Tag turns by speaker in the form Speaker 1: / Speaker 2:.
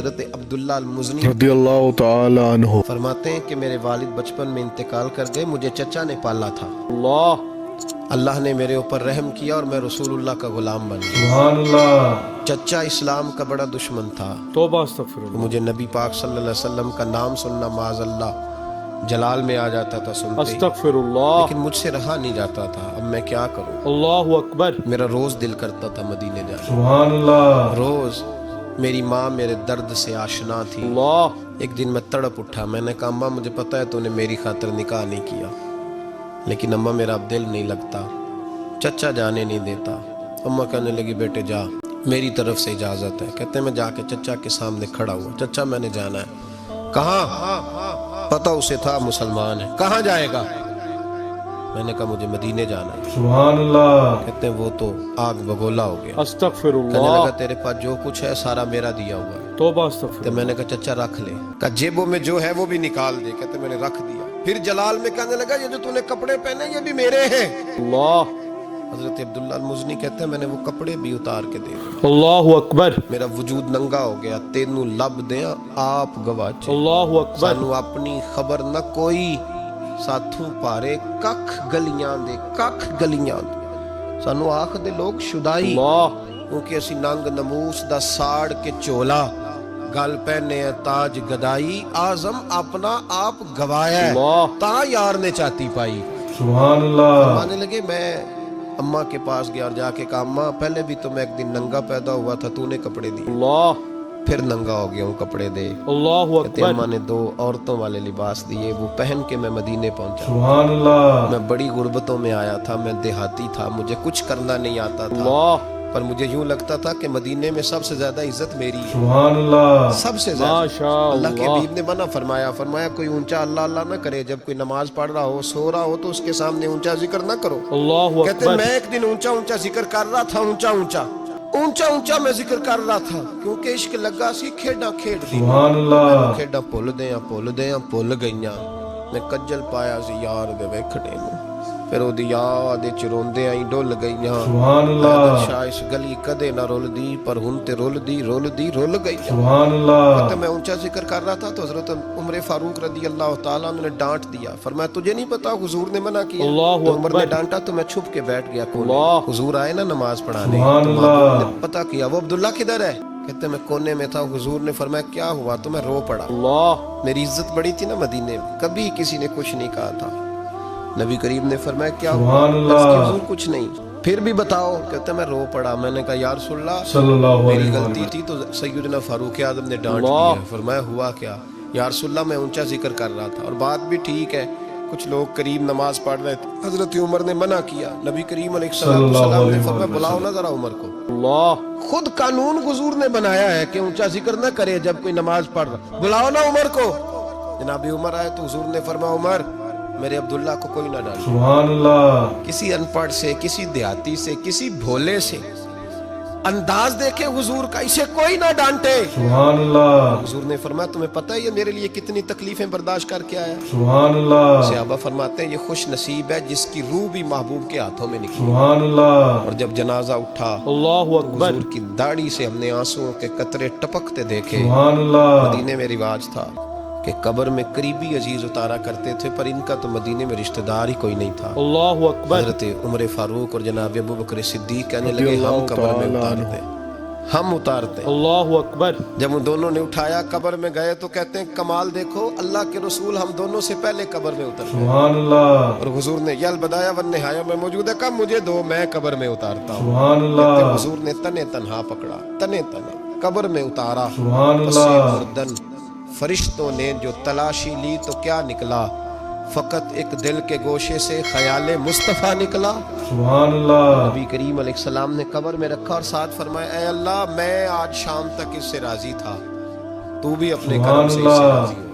Speaker 1: حضرت عبداللہ المزنی
Speaker 2: رضی اللہ تعالی عنہ
Speaker 1: فرماتے ہیں کہ میرے والد بچپن میں انتقال کر گئے، مجھے چچا نے پالا تھا۔ اللہ نے میرے اوپر رحم کیا اور میں رسول اللہ کا غلام بن گیا۔
Speaker 2: سبحان اللہ۔
Speaker 1: چچا اسلام کا بڑا دشمن تھا،
Speaker 2: توبہ استغفر اللہ۔
Speaker 1: مجھے نبی پاک صلی اللہ علیہ وسلم کا نام سننا معاذ اللہ جلال میں آ جاتا تھا سنتے ہی،
Speaker 2: استغفر اللہ۔
Speaker 1: لیکن مجھ سے رہا نہیں جاتا تھا۔ اب میں کیا کروں؟
Speaker 2: اللہ اکبر۔
Speaker 1: میرا روز دل کرتا تھا مدینے جانے،
Speaker 2: سبحان اللہ۔
Speaker 1: روز۔ میری ماں میرے درد سے آشنا تھی۔
Speaker 2: اللہ۔
Speaker 1: ایک دن میں تڑپ اٹھا، میں نے کہا اماں مجھے پتا ہے تو نے میری خاطر نکاح نہیں کیا، لیکن اماں میرا اب دل نہیں لگتا، چچا جانے نہیں دیتا۔ اماں کہنے لگی بیٹے جا، میری طرف سے اجازت ہے۔ کہتے ہیں میں جا کے چچا کے سامنے کھڑا ہوا، چچا میں نے جانا ہے۔ کہاں؟ پتہ اسے تھا مسلمان ہے۔ کہاں جائے گا؟ میں نے کہا مجھے مدینے جانا ہے۔
Speaker 2: سبحان اللہ۔
Speaker 1: کہتے ہیں وہ تو آگ بگولا ہو گیا،
Speaker 2: استغفر
Speaker 1: کہنے
Speaker 2: اللہ۔
Speaker 1: لگا تیرے پاس جو کچھ ہے سارا میرا دیا ہوا ہے۔
Speaker 2: توبہ استغفر
Speaker 1: تو میں نے کہا چچا رکھ لے، کہا جیبوں میں جو ہے وہ بھی نکال دے۔ کہتے میں نے رکھ دیا۔ پھر جلال میں کہنے لگا یہ جو تو نے کپڑے پہنے یہ بھی میرے ہیں۔
Speaker 2: اللہ۔
Speaker 1: حضرت عبداللہ المزنی کہتے ہیں میں نے وہ کپڑے بھی اتار کے دے دیے،
Speaker 2: اللہ اکبر۔
Speaker 1: میرا وجود ننگا ہو گیا۔ تینوں لب دیاں آپ گواچے،
Speaker 2: اللہ اکبر۔
Speaker 1: سانو اپنی خبر نہ کوئی، ساتھوں پارے ککھ گلیاں دے، ککھ گلیاں دے، سانو آکھ دے لوگ شدائی،
Speaker 2: اللہ۔
Speaker 1: کیونکہ اسی ننگ نموس دا ساڑ کے چولا، گل پہنے تاج گدائی، آزم اپنا آپ گوایا ہے،
Speaker 2: اللہ۔
Speaker 1: تا یار نے چاتی پائی۔
Speaker 2: سبحان اللہ۔
Speaker 1: فرمانے لگے میں اماں کے پاس گیا اور جا کے کہا اماں پہلے بھی تو میں ایک دن ننگا پیدا ہوا تھا، تو نے کپڑے دیے،
Speaker 2: اللہ۔
Speaker 1: پھر ننگا ہو گیا ہوں کپڑے دے۔
Speaker 2: اللہ
Speaker 1: کہتے
Speaker 2: اکبر۔
Speaker 1: اماں نے 2 عورتوں والے لباس دیے، وہ پہن کے میں مدینے پہنچا۔
Speaker 2: سبحان اللہ۔
Speaker 1: میں بڑی غربتوں میں آیا تھا، میں دیہاتی تھا، مجھے کچھ کرنا نہیں آتا تھا،
Speaker 2: اللہ۔
Speaker 1: پر مجھے یوں لگتا تھا کہ مدینے میں سب سے زیادہ عزت میری ہے،
Speaker 2: سبحان اللہ۔
Speaker 1: سب سے زیادہ۔
Speaker 2: ماشاء
Speaker 1: اللہ کے
Speaker 2: اللہ۔
Speaker 1: حبیب نے منع فرمایا، فرمایا کوئی اونچا اللہ اللہ نہ کرے، جب کوئی نماز پڑھ رہا ہو سو رہا ہو تو اس کے سامنے اونچا ذکر نہ کرو۔
Speaker 2: اللہ
Speaker 1: کہتے ہیں
Speaker 2: اکبر۔
Speaker 1: میں ایک دن اونچا اونچا ذکر کر رہا تھا، اونچا اونچا میں ذکر کر رہا تھا، کیونکہ عشق لگا سی کھیڈاں کھیڈ دی،
Speaker 2: سبحان اللہ۔
Speaker 1: کھیڈاں بھول گئیاں، میں کجل پایا سی یار دے ویکھنے نوں، پھر او دی یاد وچ روندے آئی ڈل گئیاں۔
Speaker 2: سبحان اللہ۔
Speaker 1: شاہ اس گلی کدے نہ رول دی، پر ہن تے رول گئیاں۔
Speaker 2: سبحان اللہ۔
Speaker 1: کہتے میں اونچا ذکر کر رہا تھا تو حضرت عمر فاروق رضی اللہ تعالیٰ عنہ نے ڈانٹ دیا، فرمایا تجھے نہیں پتا حضور نے منع کیا؟
Speaker 2: اللہ
Speaker 1: تو عمر نے
Speaker 2: اکبر۔
Speaker 1: ڈانٹا تو میں چھپ کے بیٹھ گیا کونے،
Speaker 2: اللہ۔
Speaker 1: حضور آئے نا نماز پڑھانے،
Speaker 2: سبحان
Speaker 1: تو محبوب نے
Speaker 2: اللہ۔
Speaker 1: پتا کیا وہ عبداللہ کدھر ہے؟ کہتے میں کونے میں تھا، حضور نے فرمایا کیا ہوا؟ تو میں رو پڑا،
Speaker 2: اللہ۔
Speaker 1: میری عزت بڑی تھی نا مدینے میں، کبھی کسی نے کچھ نہیں کہا تھا۔ نبی کریم نے فرمایا کیا ہوا؟
Speaker 2: سبحان اللہ۔
Speaker 1: حضور کچھ نہیں، پھر بھی بتاؤ۔ کہتے میں رو پڑا، میں نے کہا یا رسول اللہ
Speaker 2: صلی اللہ
Speaker 1: میری
Speaker 2: علیہ
Speaker 1: غلطی
Speaker 2: وسلم۔
Speaker 1: تھی تو سیدنا فاروق اعظم نے ڈانٹ
Speaker 2: اللہ۔
Speaker 1: دیا۔ فرمایا ہوا کیا؟ یا رسول اللہ میں اونچا ذکر کر رہا تھا، اور بات بھی ٹھیک ہے، کچھ لوگ قریب نماز پڑھ رہے تھے، حضرت عمر نے منع کیا، نبی کریم علیہ
Speaker 2: صلی اللہ
Speaker 1: السلام نے
Speaker 2: علیہ
Speaker 1: فرمایا
Speaker 2: وسلم۔
Speaker 1: بلاؤ نا ذرا عمر کو۔
Speaker 2: اللہ۔
Speaker 1: خود قانون حضور نے بنایا ہے کہ اونچا ذکر نہ کرے جب کوئی نماز پڑھ رہا، بلاؤ نا عمر کو۔ جناب عمر آئے تو حضور نے فرمایا عمر میرے عبداللہ کو کوئی نہ ڈالے،
Speaker 2: سبحان اللہ۔
Speaker 1: کسی ان پڑھ سے، کسی دیہاتی سے، کسی بھولے سے انداز دیکھے حضور کا، اسے کوئی نہ ڈانٹے۔
Speaker 2: سبحان اللہ۔
Speaker 1: حضور نے فرمایا تمہیں پتہ ہے یہ میرے لیے کتنی تکلیفیں برداشت کر کے آیا؟
Speaker 2: سبحان اللہ۔
Speaker 1: صحابہ فرماتے ہیں یہ خوش نصیب ہے جس کی روح بھی محبوب کے ہاتھوں میں نکلی۔
Speaker 2: سبحان اللہ۔
Speaker 1: اور جب جنازہ اٹھا،
Speaker 2: اللہ اکبر۔
Speaker 1: حضور کی داڑھی سے ہم نے آنسوؤں کے قطرے ٹپکتے دیکھے۔
Speaker 2: سبحان اللہ۔
Speaker 1: مدینے میں رواج تھا کہ قبر میں قریبی عزیز اتارا کرتے تھے، پر ان کا تو مدینے میں رشتہ دار ہی کوئی نہیں تھا۔
Speaker 2: اللہ اکبر۔
Speaker 1: حضرت عمر فاروق اور جناب ابو بکر صدیق کہنے لگے ہم قبر میں اتارتے، ہم اتارتے۔
Speaker 2: اللہ اکبر۔
Speaker 1: جب ان دونوں نے اٹھایا قبر میں گئے تو کہتے ہیں کمال دیکھو، اللہ کے رسول ہم دونوں سے پہلے قبر میں اتر گئے،
Speaker 2: سبحان اللہ۔
Speaker 1: اور حضور نے یا البدایہ والنہایہ میں موجود ہے، کہا مجھے دو میں قبر میں اتارتا ہوں۔
Speaker 2: سبحان
Speaker 1: کہتے ہیں
Speaker 2: اللہ۔
Speaker 1: حضور نے تنے تنہا پکڑا، تنے تنہا قبر میں اتارا،
Speaker 2: سبحان
Speaker 1: پس
Speaker 2: اللہ۔
Speaker 1: مردن فرشتوں نے جو تلاشی لی تو کیا نکلا؟ فقط ایک دل کے گوشے سے خیال مصطفیٰ نکلا۔
Speaker 2: سبحان اللہ۔
Speaker 1: نبی کریم علیہ السلام نے قبر میں رکھا اور ساتھ فرمایا اے اللہ میں آج شام تک اس سے راضی تھا، تو بھی اپنے کرم سے اس سے راضی ہو۔